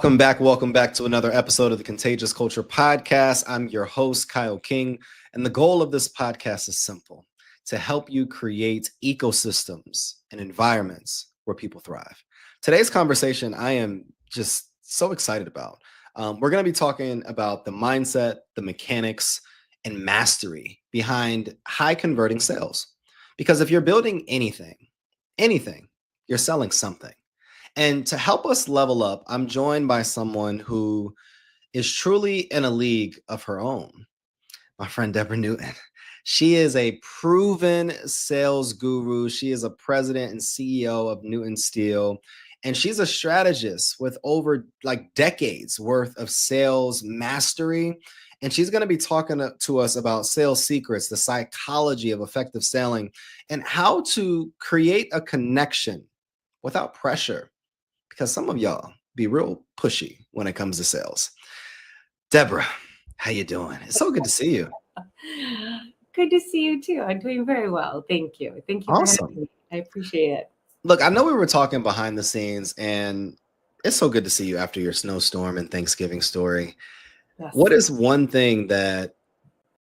Welcome back to another episode of the Contagious Culture Podcast. I'm your host, Kyle King, and the goal of this podcast is simple: to help you create ecosystems and environments where people thrive. Today's conversation, I am just so excited about. We're going to be talking about the mindset, the mechanics, and mastery behind high converting sales. Because if you're building anything, you're selling something. And to help us level up, I'm joined by someone who is truly in a league of her own. My friend Deborah Newton. She is a proven sales guru. She is a president and CEO of Newton Steel. And she's a strategist with over decades worth of sales mastery. And she's going to be talking to us about sales secrets, the psychology of effective selling, and how to create a connection without pressure. Because some of y'all be real pushy when it comes to sales. Deborah, how you doing? It's so good to see you. Good to see you too. I'm doing very well. Thank you. Thank you. Awesome. For having me. I appreciate it. Look, I know we were talking behind the scenes, and it's so good to see you after your snowstorm and Thanksgiving story. Yes. What is one thing that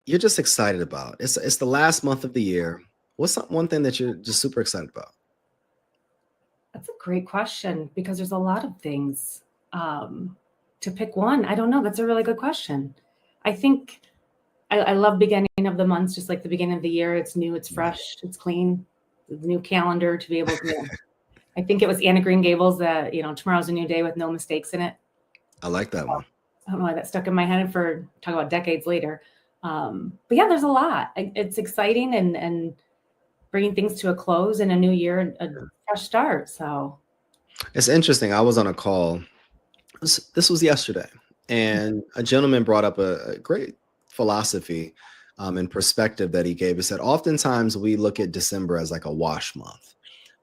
you're just excited about? It's the last month of the year. What's one thing that you're just super excited about? That's a great question, because there's a lot of things. To pick one, I don't know. That's a really good question. I think I love beginning of the months, just like the beginning of the year. It's new, it's fresh, it's clean. The new calendar to be able to. I think it was Anna Green Gables that tomorrow's a new day with no mistakes in it. I like that one. I don't know why that stuck in my head for talk about decades later. But yeah, there's a lot. It's exciting and bringing things to a close in a new year, a fresh start. So it's interesting. I was on a call. This was yesterday, and a gentleman brought up a great philosophy and perspective that he gave. He said, oftentimes we look at December as like a wash month.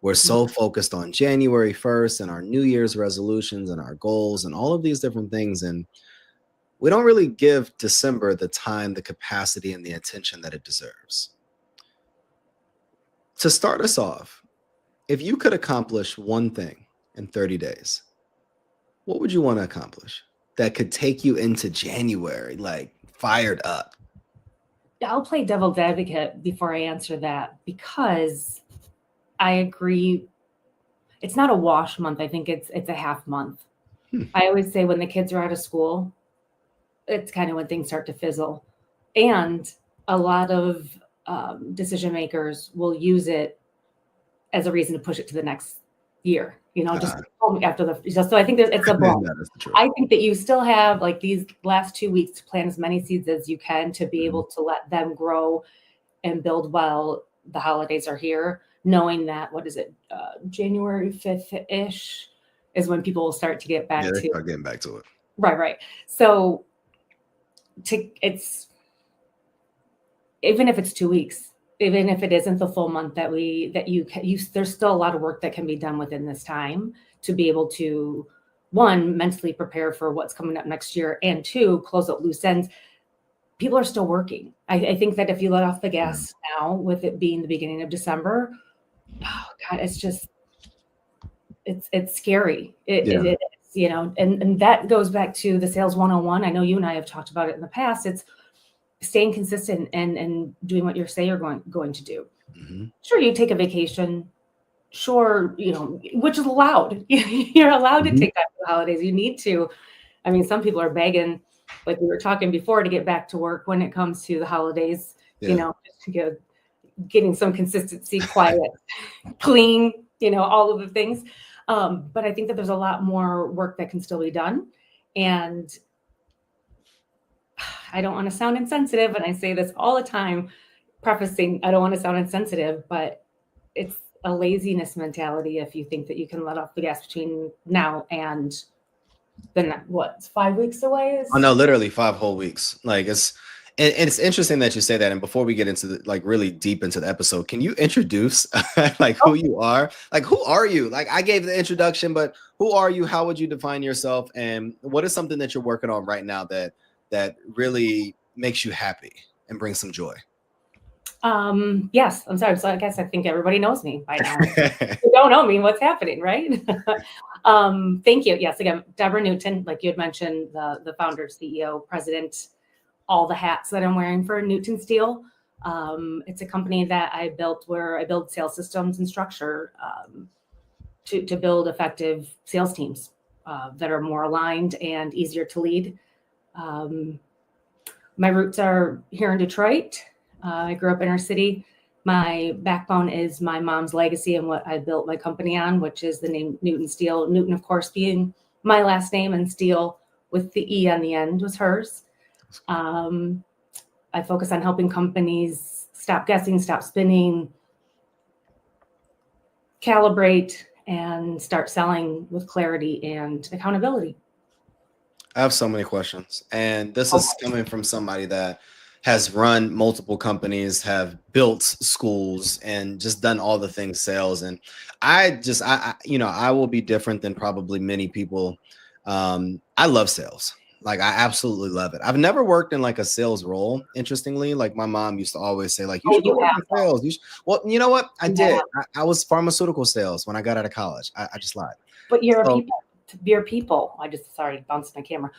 We're so focused on January 1st and our New Year's resolutions and our goals and all of these different things. And we don't really give December the time, the capacity, and the attention that it deserves. To start us off, if you could accomplish one thing in 30 days, what would you want to accomplish that could take you into January, fired up? I'll play devil's advocate before I answer that, because I agree. It's not a wash month. I think it's a half month. I always say when the kids are out of school, it's kind of when things start to fizzle. And a lot of decision makers will use it as a reason to push it to the next year, just after so I think it's a blow. I think that you still have these last 2 weeks to plant as many seeds as you can to be able to let them grow and build while the holidays are here, knowing that, January 5th-ish is when people will start to get back to getting back to it. Right. So it's, even if it's 2 weeks, even if it isn't the full month there's still a lot of work that can be done within this time to be able to, one, mentally prepare for what's coming up next year, and two, close out loose ends. People are still working. I think that if you let off the gas now, with it being the beginning of December, oh God, it's just, it's scary. It is, and that goes back to the sales 101. I know you and I have talked about it in the past. It's staying consistent and doing what you say you're going to do. Mm-hmm. Sure, you take a vacation. Sure, which is allowed. You're allowed to take that for the holidays. You need to. I mean, some people are begging, like we were talking before, to get back to work when it comes to the holidays. Just to getting some consistency, quiet, clean, all of the things. But I think that there's a lot more work that can still be done. And I don't want to sound insensitive, and I say this all the time, prefacing, I don't want to sound insensitive, but it's a laziness mentality if you think that you can let off the gas between now and then it's 5 weeks away? Oh no, literally 5 whole weeks. It's interesting that you say that. And before we get into the really deep into the episode, can you introduce who you are? Who are you? I gave the introduction, but who are you? How would you define yourself? And what is something that you're working on right now that really makes you happy and brings some joy? Yes, I'm sorry. So I guess I think everybody knows me by now. If you don't know me, what's happening, right? Thank you. Yes, again, Deborah Newton, like you had mentioned, the founder, CEO, president, all the hats that I'm wearing for Newton Steel. It's a company that I built where I build sales systems and structure to build effective sales teams that are more aligned and easier to lead. My roots are here in Detroit. I grew up inner city. My backbone is my mom's legacy and what I built my company on, which is the name Newton Steel. Newton, of course, being my last name, and Steel with the E on the end was hers. I focus on helping companies stop guessing, stop spinning, calibrate, and start selling with clarity and accountability. I have so many questions, and this is coming from somebody that has run multiple companies, have built schools, and just done all the things sales. And I will be different than probably many people. I love sales. Like, I absolutely love it. I've never worked in like a sales role. Interestingly, like my mom used to always say, like, you should work in sales. Well, you know what? I did. I was pharmaceutical sales when I got out of college. I just lied. But you're a people. You're people. Sorry, bounced my camera.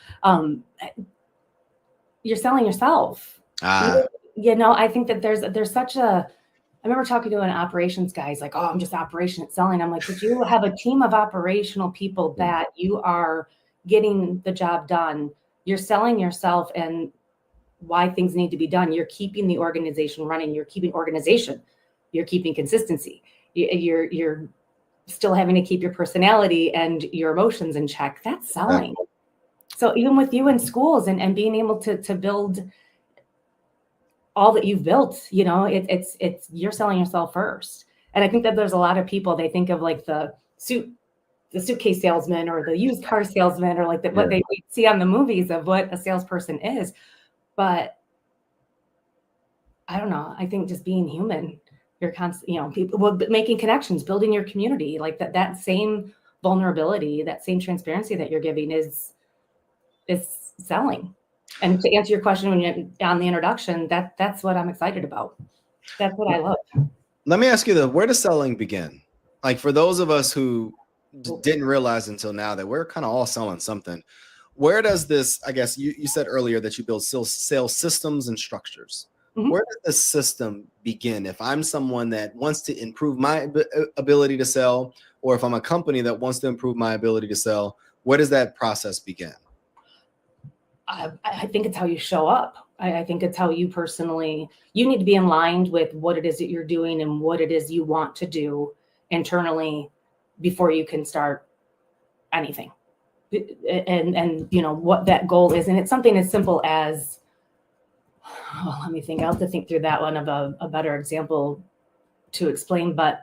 You're selling yourself. I think that there's such a. I remember talking to an operations guy. He's like, "Oh, I'm just operation at selling." I'm like, "Did you have a team of operational people that you are getting the job done? You're selling yourself and why things need to be done. You're keeping the organization running. You're keeping organization. You're keeping consistency. You're still having to keep your personality and your emotions in check. That's selling." So even with you in schools and being able to build all that you've built, it's you're selling yourself first. And I think that there's a lot of people, they think of like the suitcase salesman or the used car salesman or like what they see on the movies of what a salesperson is. But I don't know. I think just being human, you're constant, people making connections, building your community, like that same vulnerability, that same transparency that you're giving is selling. And to answer your question when you're on the introduction, that's what I'm excited about. That's what I love. Let me ask you where does selling begin? Like, for those of us who didn't realize until now that we're kind of all selling something, where does this, I guess you said earlier that you build sales systems and structures. Mm-hmm. Where does this system begin? If I'm someone that wants to improve my ability to sell, or if I'm a company that wants to improve my ability to sell, where does that process begin? I think it's how you show up. I think it's how you personally, you need to be in line with what it is that you're doing and what it is you want to do internally before you can start anything. And what that goal is. And it's something as simple as, let me think. I'll have to think through that one of a better example to explain. But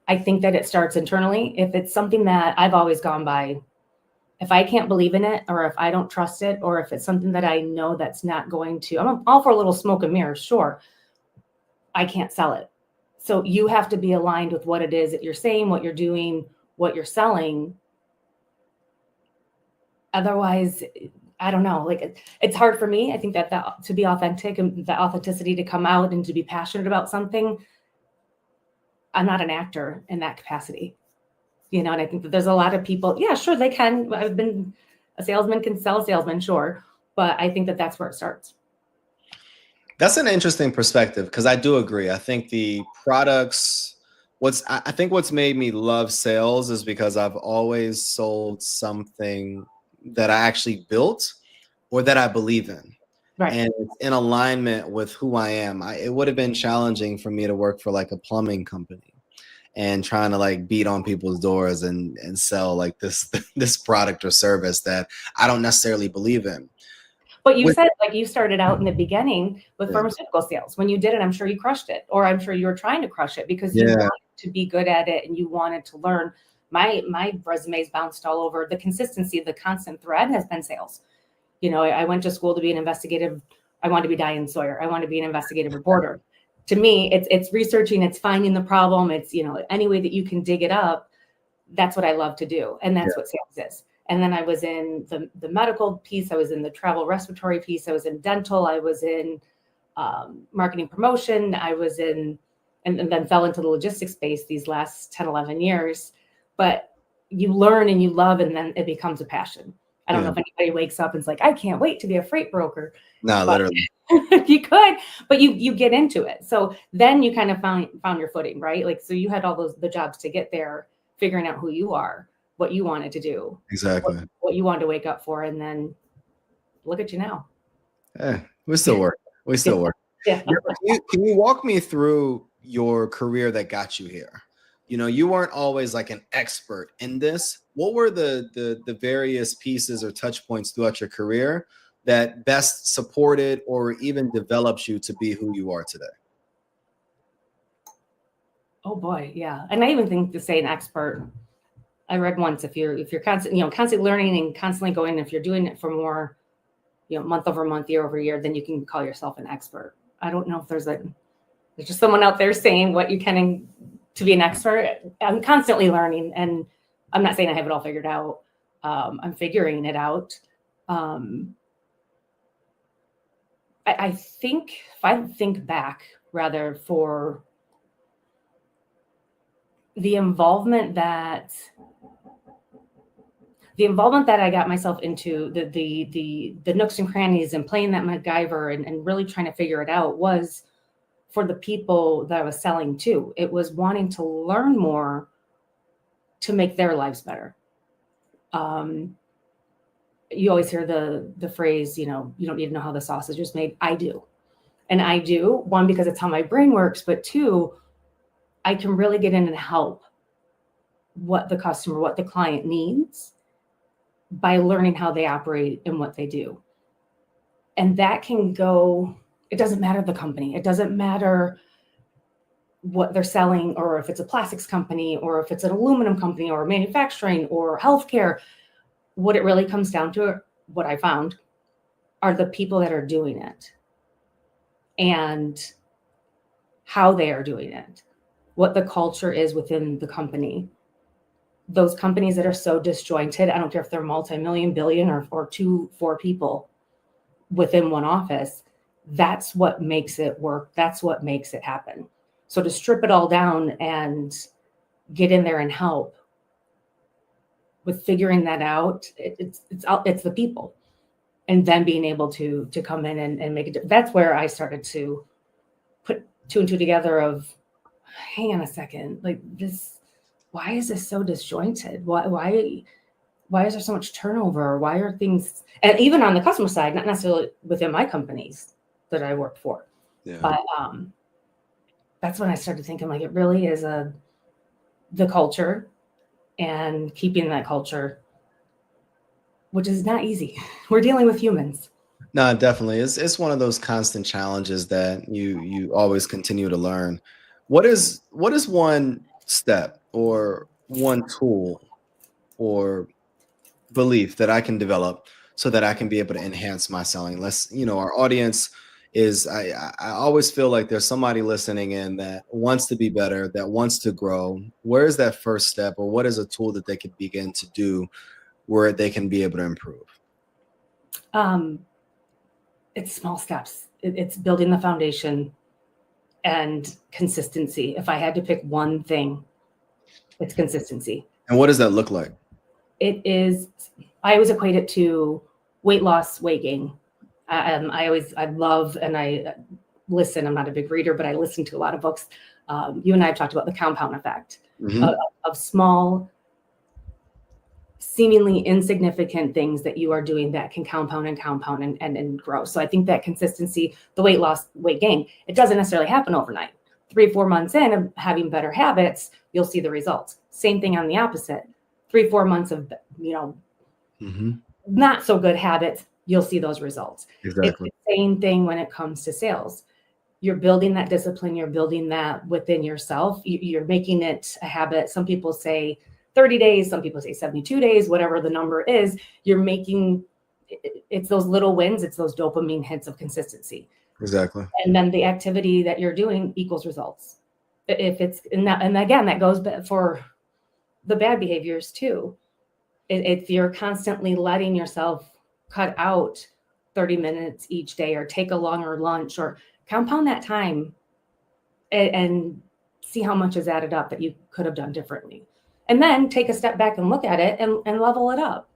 I think that it starts internally. If it's something that I've always gone by, if I can't believe in it, or if I don't trust it, or if it's something that I know that's not going to, I'm all for a little smoke and mirrors, sure. I can't sell it. So you have to be aligned with what it is that you're saying, what you're doing, what you're selling. Otherwise, I don't know, like it's hard for me. I think that to be authentic and the authenticity to come out and to be passionate about something, I'm not an actor in that capacity. And I think that there's a lot of people, yeah, sure, they can. I've been a salesman, can sell salesman, sure. But I think that that's where it starts. That's an interesting perspective, because I do agree. I think the products, I think what's made me love sales is because I've always sold something that I actually built or that I believe in. Right. And it's in alignment with who I am. It would have been challenging for me to work for like a plumbing company and trying to like beat on people's doors and sell like this product or service that I don't necessarily believe in. But you said like you started out in the beginning with pharmaceutical sales. When you did it, I'm sure you crushed it, or I'm sure you were trying to crush it because you wanted to be good at it and you wanted to learn. My resumes bounced all over. The consistency, the constant thread has been sales. I went to school to be an investigative. I wanted to be Diane Sawyer. I wanted to be an investigative reporter. To me, it's researching, it's finding the problem. It's, any way that you can dig it up. That's what I love to do. And that's what sales is. And then I was in the medical piece. I was in the travel respiratory piece. I was in dental. I was in marketing promotion. I was in, and then fell into the logistics space these last 10, 11 years. But you learn and you love, and then it becomes a passion. I don't Yeah. know if anybody wakes up and is like, I can't wait to be a freight broker. No, But literally. you could, but you get into it. So then you kind of found your footing, right? Like, so you had all the jobs to get there, figuring out who you are, what you wanted to do, Exactly. what you wanted to wake up for, and then look at you now. We still work. We still work. Yeah. Can you walk me through your career that got you here? You weren't always like an expert in this. What were the various pieces or touch points throughout your career that best supported or even develops you to be who you are today? Oh boy, yeah. And I even think to say an expert, I read once, if you're constantly learning and constantly going, if you're doing it for more, month over month, year over year, then you can call yourself an expert. I don't know if there's just someone out there saying what you can to be an expert. I'm constantly learning, and I'm not saying I have it all figured out. I'm figuring it out. I think if I think back rather for the involvement that I got myself into, the nooks and crannies and playing that MacGyver and really trying to figure it out, was for the people that I was selling to. It was wanting to learn more to make their lives better. You always hear the phrase, you don't need to know how the sausage is made. I do. And I do, one, because it's how my brain works, but two, I can really get in and help what the client needs by learning how they operate and what they do. And that can go, it doesn't matter the company. It doesn't matter what they're selling, or if it's a plastics company, or if it's an aluminum company, or manufacturing, or healthcare. What it really comes down to, what I found, are the people that are doing it and how they are doing it, what the culture is within the company. Those companies that are so disjointed, I don't care if they're multi-million, billion, or 2-4 people within one office, that's what makes it work. That's what makes it happen. So to strip it all down and get in there and help with figuring that out, it's the people. And then being able to come in and make it. That's where I started to put 2 and 2 together of, hang on a second, like this, why is this so disjointed? Why is there so much turnover? Why are things, and even on the customer side, not necessarily within my companies that I work for, but that's when I started thinking, like, it really is the culture and keeping that culture, which is not easy. We're dealing with humans. No, definitely. It's one of those constant challenges that you always continue to learn. What is one step or one tool or belief that I can develop so that I can be able to enhance my selling? Our audience is, I always feel like there's somebody listening in that wants to be better, that wants to grow. Where is that first step, or what is a tool that they could begin to do where they can be able to improve? It's small steps. It's building the foundation and consistency. If I had to pick one thing, it's consistency. And what does that look like? It is, I always equate it to weight loss, weight gain. I love, and I listen, I'm not a big reader, but I listen to a lot of books. You and I have talked about the compound effect of small, seemingly insignificant things that you are doing that can compound and grow. So I think that consistency, the weight loss, weight gain, it doesn't necessarily happen overnight. 3-4 months in of having better habits, you'll see the results. Same thing on the opposite. 3-4 months of, not so good habits, you'll see those results. Exactly. It's the same thing when it comes to sales. You're building that discipline. You're building that within yourself. You're making it a habit. Some people say 30 days, some people say 72 days, whatever the number is, you're making, it's those little wins, it's those dopamine hits of consistency. Exactly. And then the activity that you're doing equals results. If it's, and again, that goes for the bad behaviors too. If you're constantly letting yourself cut out 30 minutes each day, or take a longer lunch, or compound that time and see how much is added up that you could have done differently. and then take a step back and look at it and level it up.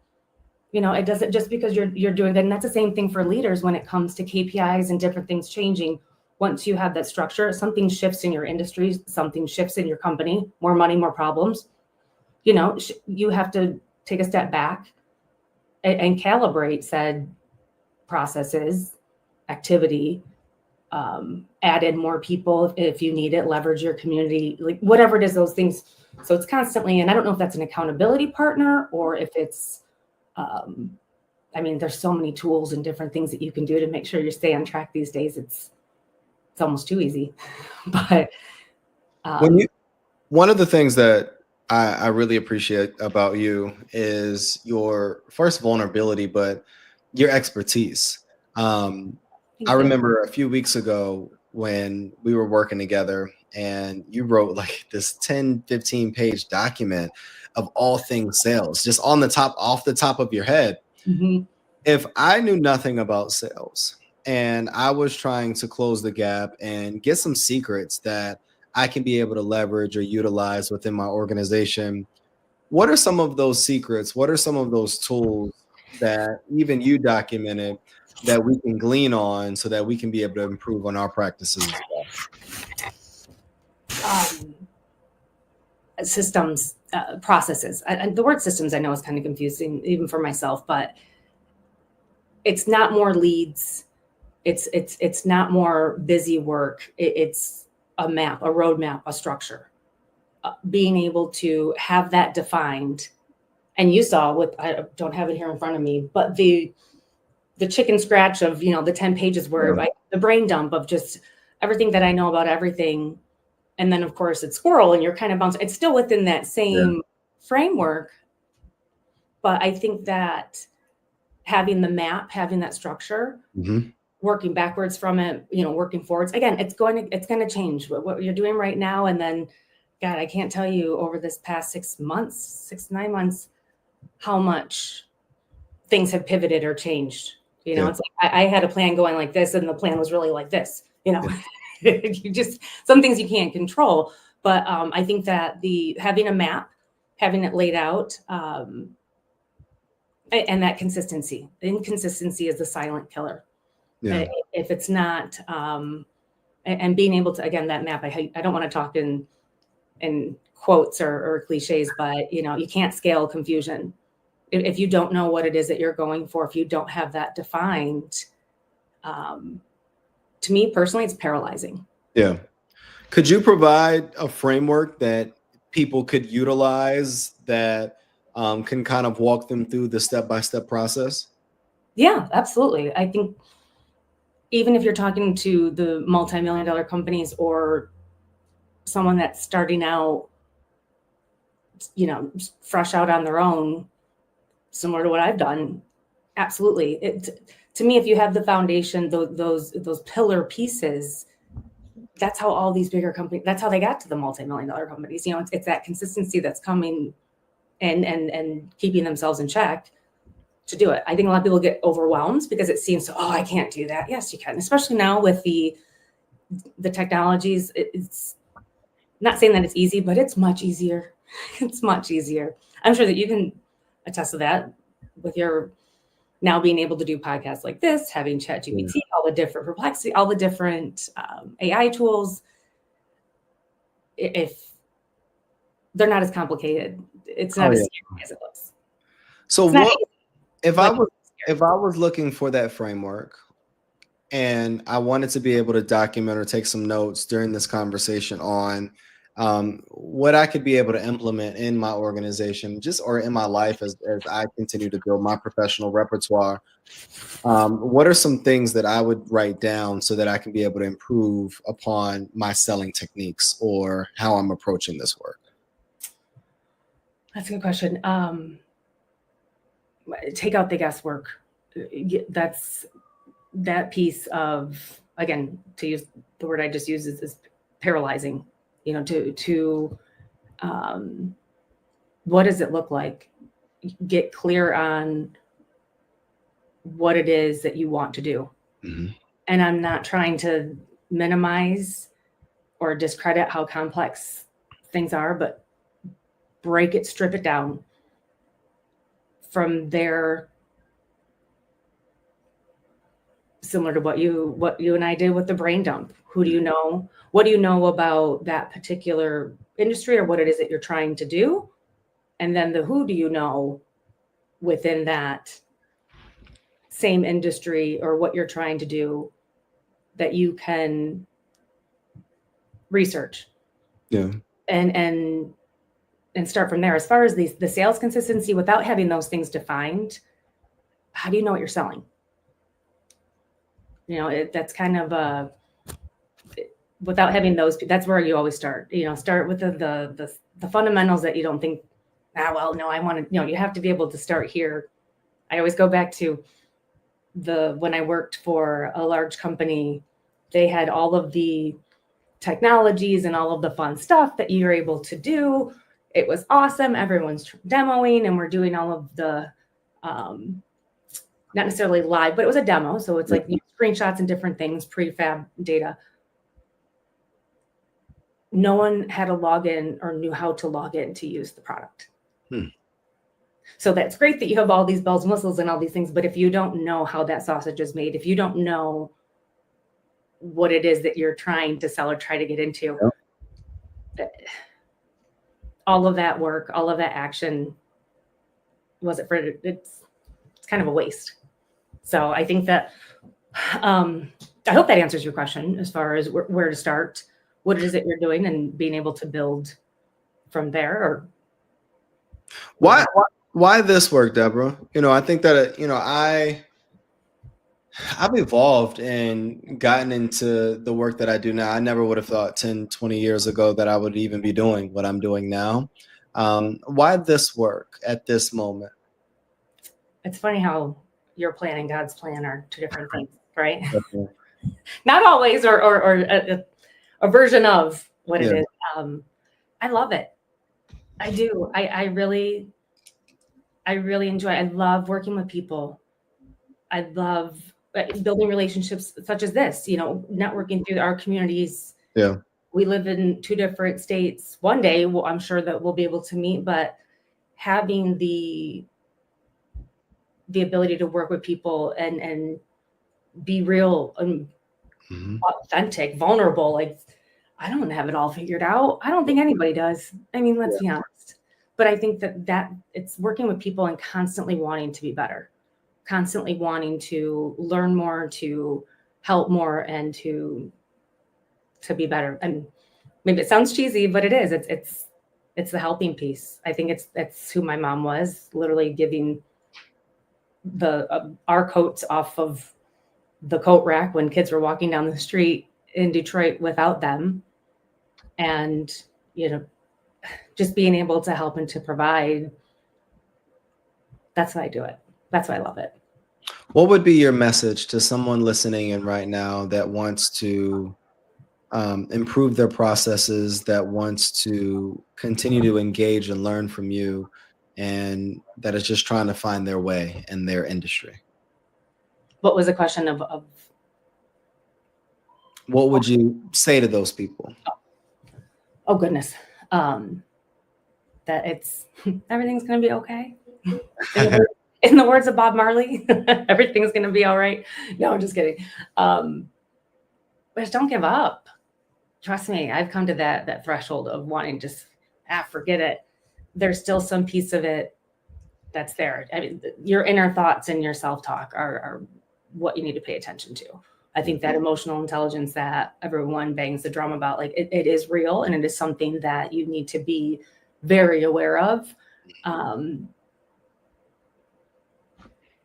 It doesn't just because you're doing that. And that's the same thing for leaders when it comes to KPIs and different things changing. Once you have that structure, something shifts in your industry, something shifts in your company, more money, more problems. You have to take a step back and calibrate said processes, activity, add in more people if you need it, leverage your community, like whatever it is, those things. So it's constantly, and I don't know if that's an accountability partner or if it's, there's so many tools and different things that you can do to make sure you stay on track these days. It's almost too easy. But one of the things that I really appreciate about you is your first vulnerability, but your expertise. I remember a few weeks ago when we were working together and you wrote like this 10, 15 page document of all things sales, just off the top of your head. Mm-hmm. If I knew nothing about sales and I was trying to close the gap and get some secrets that I can be able to leverage or utilize within my organization, what are some of those secrets? What are some of those tools that even you documented that we can glean on so that we can be able to improve on our practices as well? Systems, processes. And the word systems I know is kind of confusing even for myself, but it's not more leads. It's not more busy work. It's a map, a roadmap, a structure. Being able to have that defined. And you saw I don't have it here in front of me, but the chicken scratch of, the 10 pages where the brain dump of just everything that I know about everything. And then of course it's squirrel and you're kind of bouncing. It's still within that same framework. But I think that having the map, having that structure, working backwards from it, working forwards, again, it's going to change what you're doing right now. And then, God, I can't tell you over this past 6 to 9 months, how much things have pivoted or changed. It's like I had a plan going like this and the plan was really like this, some things you can't control. But I think that having a map, having it laid out, and that inconsistency is the silent killer. Yeah. If it's not, and being able to, again, that map, I don't want to talk in quotes or cliches, but you can't scale confusion. If you don't know what it is that you're going for, if you don't have that defined, to me personally, it's paralyzing. Yeah. Could you provide a framework that people could utilize that can kind of walk them through the step-by-step process? Yeah, absolutely. I think even if you're talking to the multi-million-dollar companies or someone that's starting out, fresh out on their own, similar to what I've done, absolutely. To me, if you have the foundation, those pillar pieces, that's how all these bigger companies, that's how they got to the multi-million-dollar companies. It's that consistency that's coming and keeping themselves in check to do it. I think a lot of people get overwhelmed because it seems I can't do that. Yes, you can, especially now with the technologies. It's not saying that it's easy, but it's much easier. It's much easier. I'm sure that you can attest to that with your now being able to do podcasts like this, having ChatGPT, all the different Perplexity, all the different AI tools. If they're not as complicated, it's not as scary as it looks. So if I was looking for that framework and I wanted to be able to document or take some notes during this conversation on what I could be able to implement in my organization, or in my life as I continue to build my professional repertoire, what are some things that I would write down so that I can be able to improve upon my selling techniques or how I'm approaching this work? That's a good question. Take out the guesswork. That's that piece of, again, to use the word I just used, is paralyzing. What does it look like? Get clear on what it is that you want to do. Mm-hmm. And I'm not trying to minimize or discredit how complex things are, but break it, strip it down. From there, similar to what you and I did with the brain dump. Who do you know? What do you know about that particular industry or what it is that you're trying to do? And then the who do you know within that same industry or what you're trying to do that you can research. Yeah. And start from there. As far as the sales consistency, without having those things defined, how do you know what you're selling? That's kind of without having those, that's where you always start. Start with the fundamentals that you don't think, no, I want to, you have to be able to start here. I always go back to when I worked for a large company, they had all of the technologies and all of the fun stuff that you're able to do. It was awesome. Everyone's demoing and we're doing all of the, not necessarily live, but it was a demo. So it's like screenshots and different things, prefab data. No one had a login or knew how to log in to use the product. So that's great that you have all these bells and whistles and all these things. But if you don't know how that sausage is made, if you don't know what it is that you're trying to sell or try to get into, all of that work, all of that action, it's kind of a waste. So I think that, I hope that answers your question as far as where to start, what it is that you're doing and being able to build from there. Or why this work, Deborah? I think that, I've evolved and gotten into the work that I do now. I never would have thought 10, 20 years ago that I would even be doing what I'm doing now. Why this work at this moment? It's funny how your plan and God's plan are two different things, right? Okay. Not always, or a version of what it is. I love it. I do. I really enjoy it. I love working with people. I love building relationships such as this, networking through our communities. Yeah. We live in 2 different states. One day, I'm sure that we'll be able to meet, but having the ability to work with people and be real and authentic, vulnerable. Like, I don't have it all figured out. I don't think anybody does. I mean, let's be honest. But I think that it's working with people and constantly wanting to be better, constantly wanting to learn more, to help more, and to be better. And maybe it sounds cheesy, but it is. It's the helping piece. I think it's who my mom was, literally giving our coats off of the coat rack when kids were walking down the street in Detroit without them. And, just being able to help and to provide. That's why I do it. That's why I love it. What would be your message to someone listening in right now that wants to improve their processes, that wants to continue to engage and learn from you, and that is just trying to find their way in their industry? What was the question of what would you say to those people? Oh goodness. That everything's going to be okay. In the words of Bob Marley, everything's going to be all right. No, I'm just kidding. But just don't give up. Trust me, I've come to that threshold of wanting just, forget it. There's still some piece of it that's there. I mean, your inner thoughts and your self-talk are what you need to pay attention to. I think that emotional intelligence that everyone bangs the drum about, like it is real, and it is something that you need to be very aware of.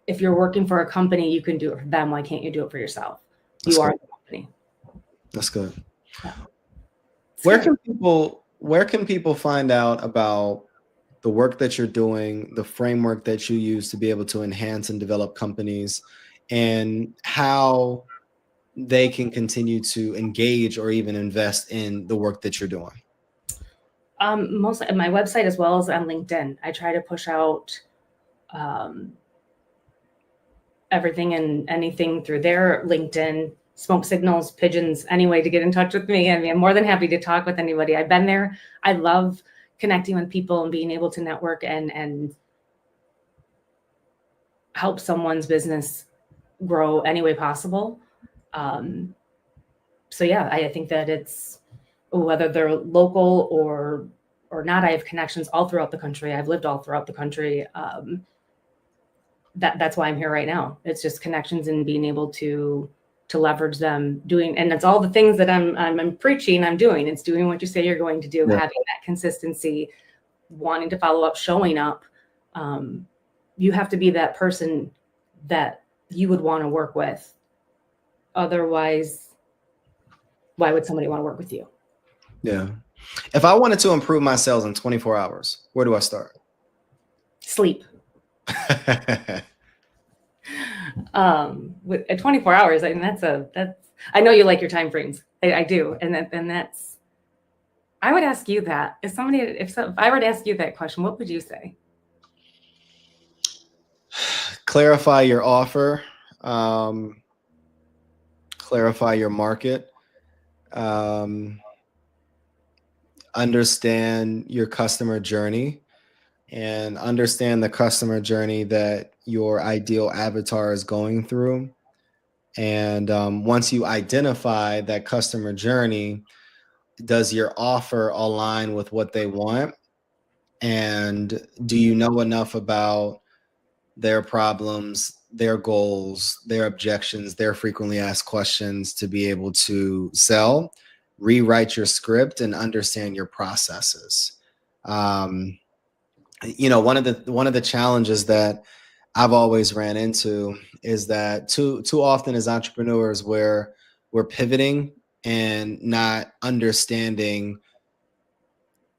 If you're working for a company, you can do it for them. Why can't you do it for yourself? You are the company. That's good. Yeah. Where can people find out about the work that you're doing, the framework that you use to be able to enhance and develop companies, and how they can continue to engage or even invest in the work that you're doing? Mostly on my website as well as on LinkedIn. I try to push out everything and anything through there. LinkedIn, smoke signals, pigeons, any way to get in touch with me. I mean, I'm more than happy to talk with anybody. I've been there. I love connecting with people and being able to network and help someone's business grow any way possible. So yeah, I think that it's, whether they're local or not, I have connections all throughout the country. I've lived all throughout the country. That's why I'm here right now. It's just connections and being able to leverage them, doing, and it's all the things that I'm preaching, I'm doing. It's doing what you say you're going to do, having that consistency, wanting to follow up, showing up. You have to be that person that you would want to work with. Otherwise, why would somebody want to work with you? Yeah. If I wanted to improve my sales in 24 hours, where do I start? Sleep. At 24 hours, I mean, that's I know you like your time frames. I do. And that's, I would ask you that. If I were to ask you that question, what would you say? Clarify your offer, clarify your market, understand your customer journey, and understand the customer journey that your ideal avatar is going through. And once you identify that customer journey, does your offer align with what they want? And do you know enough about their problems, their goals, their objections, their frequently asked questions to be able to sell, rewrite your script, and understand your processes? You know, one of the challenges that I've always ran into is that too often as entrepreneurs, we're pivoting and not understanding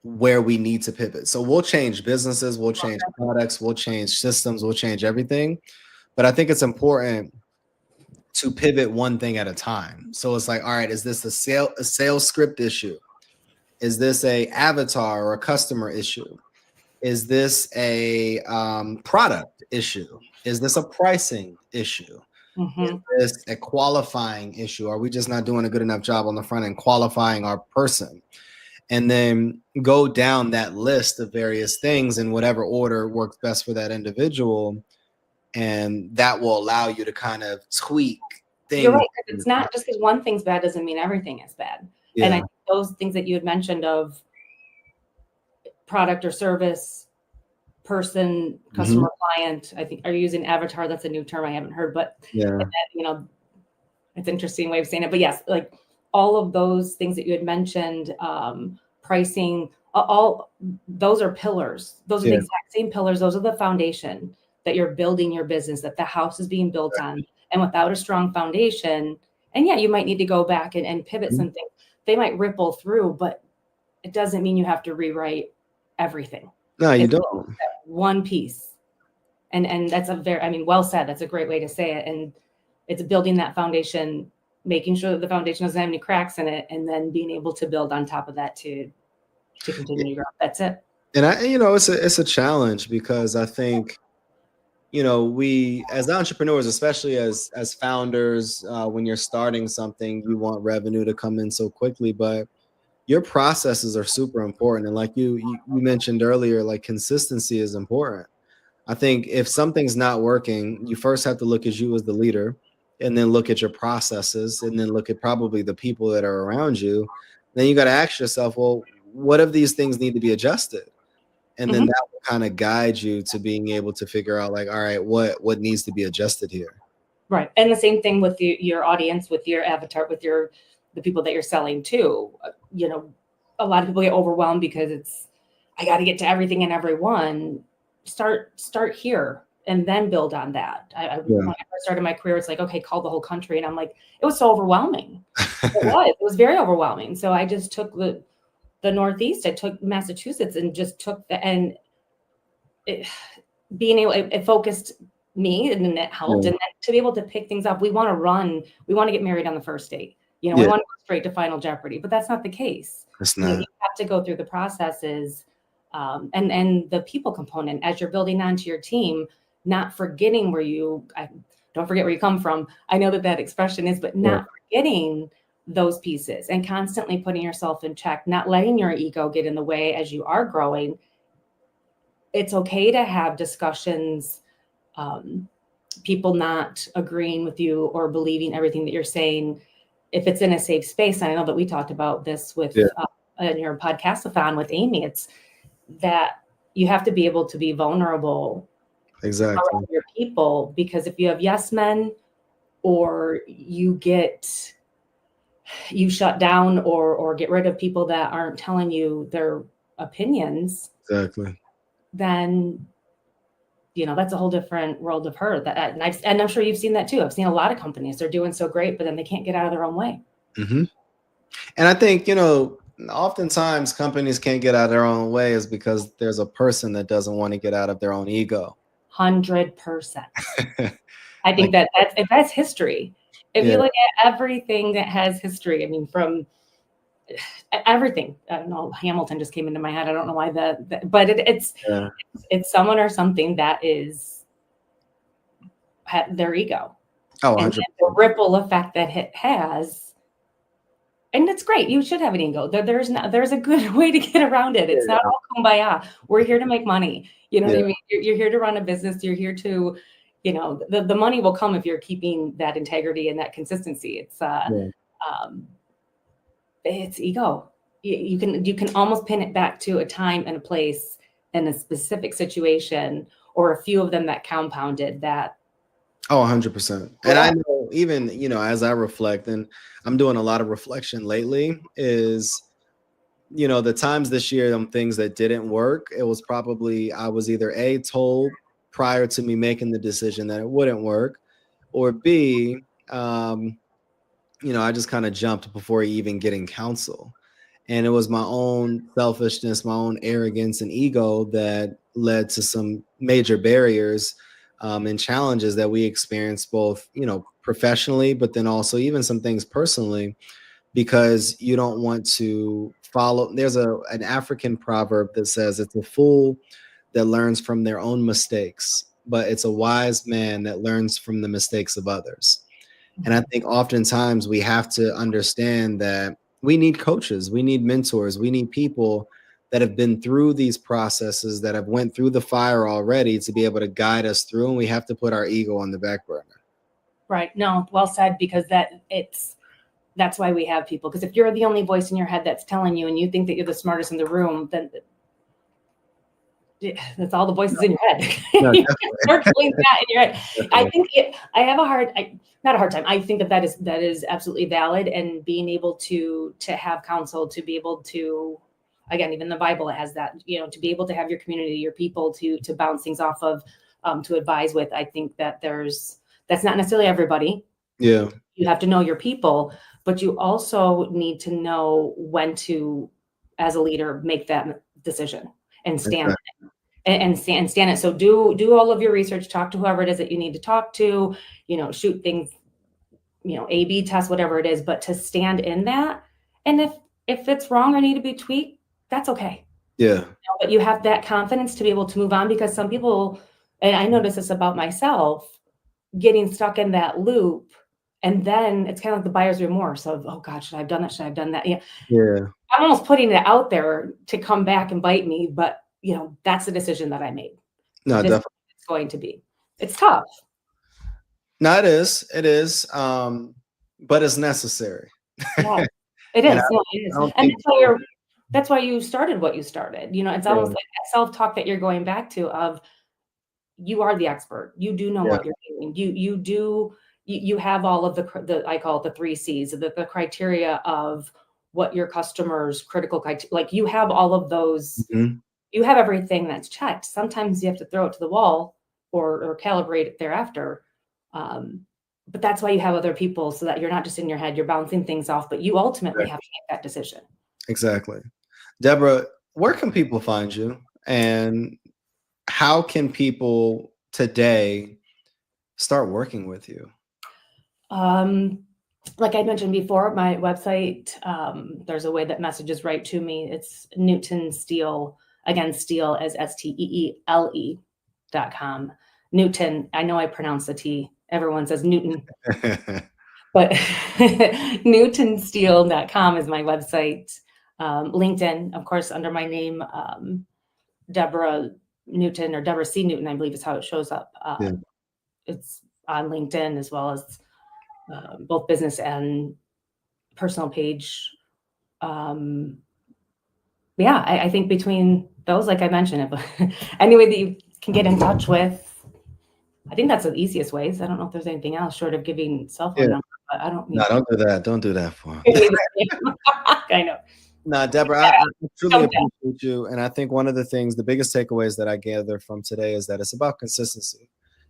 where we need to pivot. So we'll change businesses, we'll change products, we'll change systems, we'll change everything. But I think it's important to pivot one thing at a time. So it's like, all right, is this a sales script issue? Is this a avatar or a customer issue? Is this a product issue? Is this a pricing issue? Is this a qualifying issue? Are we just not doing a good enough job on the front end qualifying our person? And then go down that list of various things in whatever order works best for that individual. And that will allow you to kind of tweak things. You're right. It's not just because one thing's bad doesn't mean everything is bad. Yeah. And I think those things that you had mentioned of product or service, person, customer, client, I think, are you using avatar? That's a new term I haven't heard, but that, you know, it's an interesting way of saying it. But yes, like all of those things that you had mentioned, pricing, all those are pillars. Those are the exact same pillars. Those are the foundation that you're building your business, that the house is being built on. And without a strong foundation, and you might need to go back and pivot some things. They might ripple through, but it doesn't mean you have to rewrite everything. No, you don't. One piece. And that's well said. That's a great way to say it. And it's building that foundation, making sure that the foundation doesn't have any cracks in it, and then being able to build on top of that to continue to grow. That's it. And it's a challenge because I think, we as entrepreneurs, especially as founders, when you're starting something, you want revenue to come in so quickly, but your processes are super important. And like you mentioned earlier, like consistency is important. I think if something's not working, you first have to look at you as the leader, and then look at your processes, and then look at probably the people that are around you. Then you got to ask yourself, well, what of these things need to be adjusted? And then that will kind of guide you to being able to figure out, like, all right, what needs to be adjusted here. Right. And the same thing with your audience, with your avatar, with the people that you're selling to. A lot of people get overwhelmed because I got to get to everything and everyone. Start here and then build on that. When I first started my career, it's like, okay, call the whole country. And I'm like, it was so overwhelming. It was very overwhelming. So I just took the Northeast, I took Massachusetts, and just took it focused me, and then it helped. And then to be able to pick things up, we want to get married on the first date. We want to go straight to Final Jeopardy, but that's not the case. It's not. You have to go through the processes and the people component as you're building onto your team, not forgetting don't forget where you come from. I know that expression is, but not forgetting those pieces and constantly putting yourself in check, not letting your ego get in the way as you are growing. It's okay to have discussions, people not agreeing with you or believing everything that you're saying, if it's in a safe space. And I know that we talked about this with in your podcastathon with Amy. It's that you have to be able to be vulnerable around your people, because if you have yes men, or you shut down or get rid of people that aren't telling you their opinions, then that's a whole different world of hurt. And I'm sure you've seen that too. I've seen a lot of companies, they're doing so great, but then they can't get out of their own way. Mm-hmm. And I think, oftentimes companies can't get out of their own way is because there's a person that doesn't want to get out of their own ego. 100%. I think that's history. If you look at everything that has history, I mean, from everything, I don't know, Hamilton just came into my head. I don't know why but it's someone or something that is their ego. And the ripple effect that it has. And it's great. You should have an ego. There's a good way to get around it. It's not all kumbaya. We're here to make money. You know what I mean? You're here to run a business. You're here to, the money will come if you're keeping that integrity and that consistency. It's ego. You can almost pin it back to a time and a place and a specific situation, or a few of them that compounded that. Oh, 100%. And I know, even, as I reflect, and I'm doing a lot of reflection lately, is, the times this year, things that didn't work, it was probably, I was either A, told prior to me making the decision that it wouldn't work, or B, I just kind of jumped before even getting counsel. And it was my own selfishness, my own arrogance and ego that led to some major barriers and challenges that we experienced, both, professionally, but then also even some things personally, because you don't want to follow. There's an African proverb that says it's a fool that learns from their own mistakes, but it's a wise man that learns from the mistakes of others. And I think oftentimes we have to understand that we need coaches, we need mentors, we need people that have been through these processes, that have went through the fire already, to be able to guide us through. And we have to put our ego on the back burner. Right. No, well said, because that's why we have people. Because if you're the only voice in your head that's telling you, and you think that you're the smartest in the room, then that's all the voices in your head. No, you start pulling that in your head. I think not a hard time. I think that is absolutely valid, and being able to have counsel, to be able to, again, even the Bible has that, to be able to have your community, your people to bounce things off of, to advise with. I think that that's not necessarily everybody. Yeah. You have to know your people, but you also need to know when to, as a leader, make that decision and stand and stand it. So do all of your research, talk to whoever it is that you need to talk to, shoot things, A/B test, whatever it is, but to stand in that. And if it's wrong or need to be tweaked, that's okay. Yeah. But you have that confidence to be able to move on, because some people, and I notice this about myself, getting stuck in that loop. And then it's kind of like the buyer's remorse of, oh God, should I have done that? Should I have done that? Yeah. I'm almost putting it out there to come back and bite me, but that's the decision that I made. No, definitely. It's going to be. It's tough. No, it is. It is. But it's necessary. Yeah, it is. And that's why you started what you started. It's almost like that self-talk that you're going back to of, you are the expert. You do know what you're doing. You have all of the I call it the 3 C's, the criteria of what your customers' critical criteria, like you have all of those. Mm-hmm. You have everything that's checked. Sometimes you have to throw it to the wall or calibrate it thereafter. But that's why you have other people, so that you're not just in your head, you're bouncing things off, but you ultimately have to make that decision. Exactly. Deborah, where can people find you, and how can people today start working with you? Like I mentioned before, my website, there's a way that messages right to me. It's Newton Steel, again, steel as STEELE.com. Newton, I know I pronounce the T. Everyone says Newton. But newtonsteel.com is my website. LinkedIn, of course, under my name, Deborah Newton, or Deborah C. Newton, I believe is how it shows up. Yeah. It's on LinkedIn, as well as both business and personal page. Yeah, I think between those, like I mentioned, any way that you can get in touch with, I think that's the easiest ways. I don't know if there's anything else short of giving cell phone Yeah. number, but I don't No, need don't do that. Don't do that for him. I know. No, Deborah, I truly appreciate you. And I think one of the biggest takeaways that I gather from today is that it's about consistency.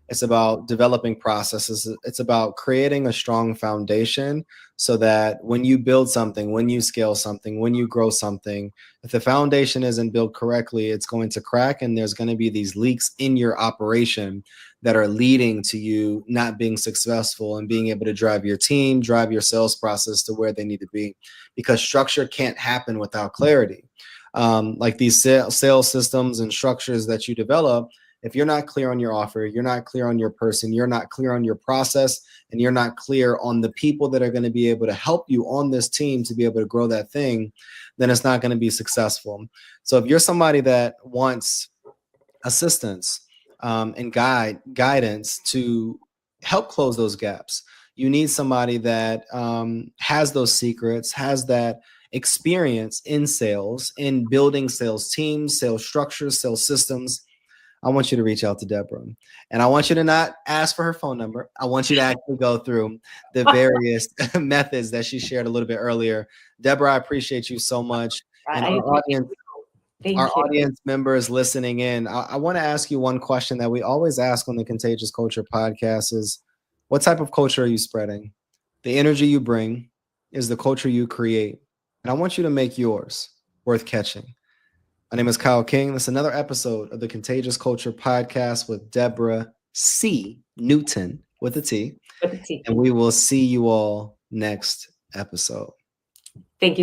It's about developing processes. It's about creating a strong foundation so that when you build something, when you scale something, when you grow something, if the foundation isn't built correctly, it's going to crack, and there's going to be these leaks in your operation that are leading to you not being successful and being able to drive your team, drive your sales process to where they need to be, because structure can't happen without clarity. Like these sales systems and structures that you develop, if you're not clear on your offer, you're not clear on your person, you're not clear on your process, and you're not clear on the people that are going to be able to help you on this team to be able to grow that thing, then it's not going to be successful. So if you're somebody that wants assistance and guidance to help close those gaps, you need somebody that has those secrets, has that experience in sales, in building sales teams, sales structures, sales systems. I want you to reach out to Deborah. And I want you to not ask for her phone number. I want you to actually go through the various methods that she shared a little bit earlier. Deborah, I appreciate you so much. And our audience members listening in, I want to ask you one question that we always ask on the Contagious Culture podcast is, what type of culture are you spreading? The energy you bring is the culture you create. And I want you to make yours worth catching. My name is Kyle King. This is another episode of the Contagious Culture podcast with Deborah C. Newton with a T. With a T. And we will see you all next episode. Thank you.